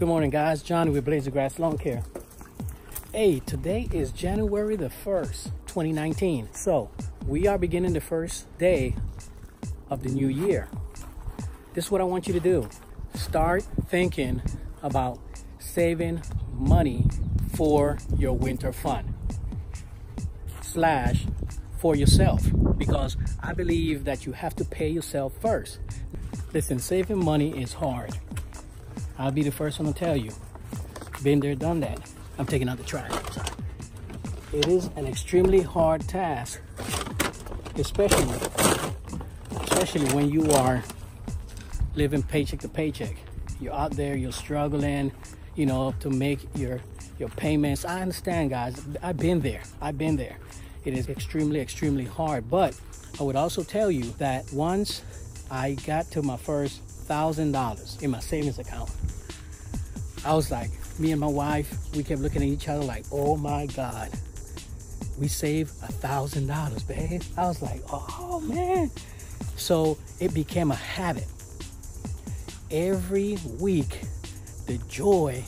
Good morning, guys. Johnny with Blades of Grass Lawn Care. Hey, today is January the 1st, 2019. So we are beginning the first day of the new year. This is what I want you to do. Start thinking about saving money for your winter fun / for yourself, because I believe that you have to pay yourself first. Listen, saving money is hard. I'll be the first one to tell you. Been there, done that. I'm taking out the trash. Sorry. It is an extremely hard task, especially when you are living paycheck to paycheck. You're out there, you're struggling, you know, to make your payments. I understand, guys. I've been there. It is extremely hard. But I would also tell you that once I got to my first $1,000 in my savings account, I was like, me and my wife, we kept looking at each other like, oh my God, we saved $1,000, babe. I was like, oh man. So it became a habit. Every week, the joy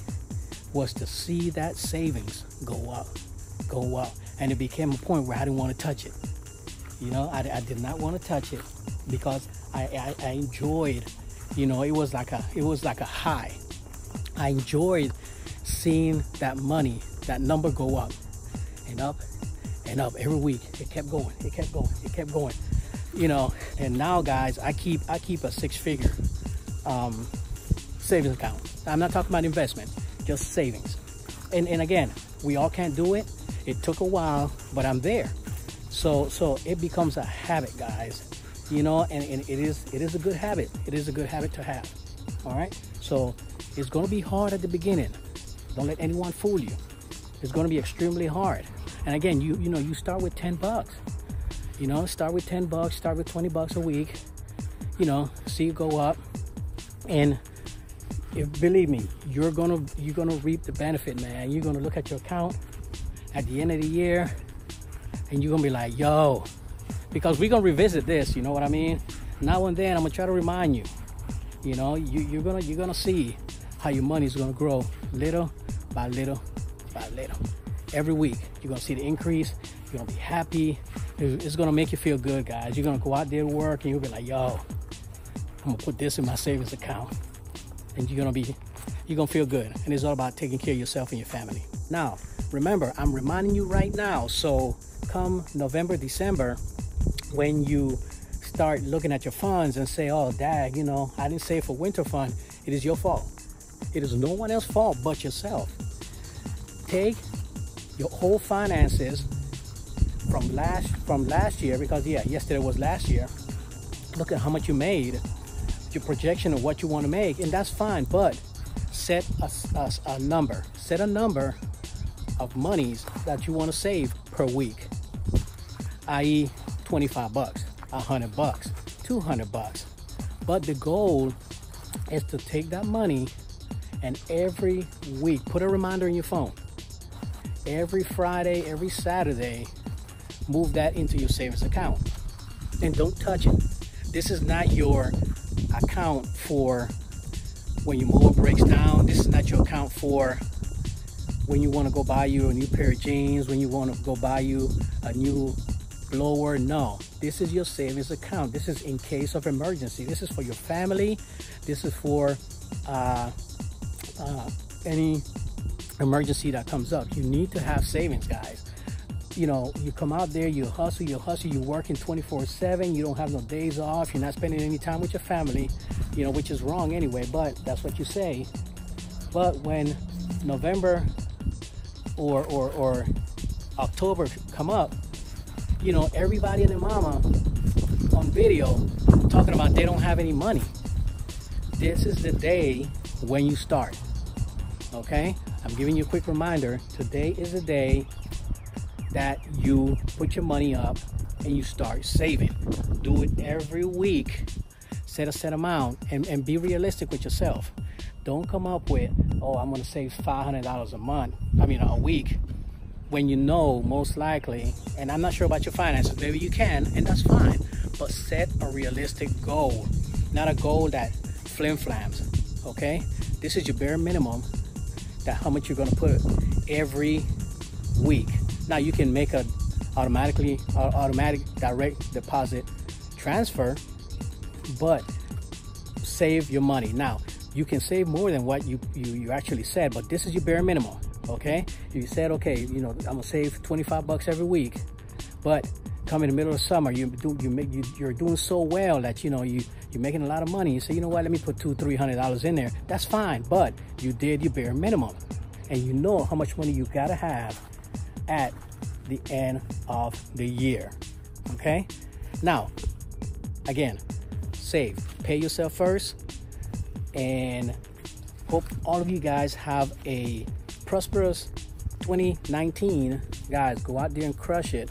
was to see that savings go up. And it became a point where I didn't want to touch it. You know, I did not want to touch it because I enjoyed, you know, it was like a high. I enjoyed seeing that money, that number go up and up and up every week. It kept going. You know, and now, guys, I keep a 6-figure savings account. I'm not talking about investment, just savings. And again, we all can't do it. It took a while, but I'm there. So it becomes a habit, guys. You know, and it is a good habit. It is a good habit to have. All right. So it's going to be hard at the beginning. Don't let anyone fool you. It's going to be extremely hard. And again, you start with $10. You know, start with $10. Start with $20 a week. You know, see it go up. And believe me, you're gonna reap the benefit, man. You're gonna look at your account at the end of the year, and you're gonna be like, yo, because we're gonna revisit this. You know what I mean? Now and then, I'm gonna try to remind you. You know, you're gonna see how your money's gonna grow little by little by little. Every week, you're gonna see the increase. You're gonna be happy. It's gonna make you feel good, guys. You're gonna go out there to work, and you'll be like, yo, I'm gonna put this in my savings account, and you're gonna feel good. And it's all about taking care of yourself and your family. Now, remember, I'm reminding you right now. So come November, December, when you start looking at your funds and say, oh, Dad, you know, I didn't save for winter fund. It is your fault. It is no one else's fault but yourself. Take your whole finances from last year, because yesterday was last year. Look at how much you made, your projection of what you want to make, and that's fine. But set a number. Set a number of monies that you want to save per week, i.e., $25, $100, $200. But the goal is to take that money and every week put a reminder in your phone. Every Friday, every Saturday, move that into your savings account and don't touch it. This is not your account for when your mower breaks down. This is not your account for when you want to go buy you a new pair of jeans, when you want to go buy you a new blower. No, this is your savings account. This is in case of emergency. This is for your family. This is for any emergency that comes up. You need to have savings, guys. You know, you come out there, you hustle, you're working 24/7, you don't have no days off, you're not spending any time with your family, you know, which is wrong anyway, but that's what you say. But when November or October come up, you know, everybody and their mama on video talking about they don't have any money. This is the day when you start, okay? I'm giving you a quick reminder. Today is the day that you put your money up and you start saving. Do it every week. Set a set amount and be realistic with yourself. Don't come up with, oh, I'm gonna save $500 a week, when you know most likely, and I'm not sure about your finances, maybe you can, and that's fine, but set a realistic goal, not a goal that flim-flams, okay? This is your bare minimum, that how much you're gonna put every week. Now you can make a automatic direct deposit transfer, but save your money. Now you can save more than what you actually said, but this is your bare minimum. Okay, you said, okay, you know, I'm gonna save 25 bucks every week, but come in the middle of summer, you're doing so well that, you know, you're making a lot of money. You say, you know what, let me put $200-300 in there. That's fine, but you did your bare minimum, and you know how much money you gotta have at the end of the year. Okay, now again, save, pay yourself first, and hope all of you guys have a prosperous 2019. Guys, go out there and crush it.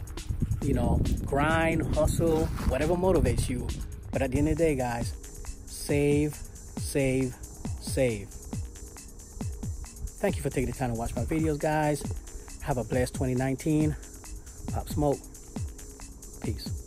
You know, grind, hustle, whatever motivates you. But at the end of the day, guys, save, save, save. Thank you for taking the time to watch my videos, guys. Have a blessed 2019. Pop smoke. Peace.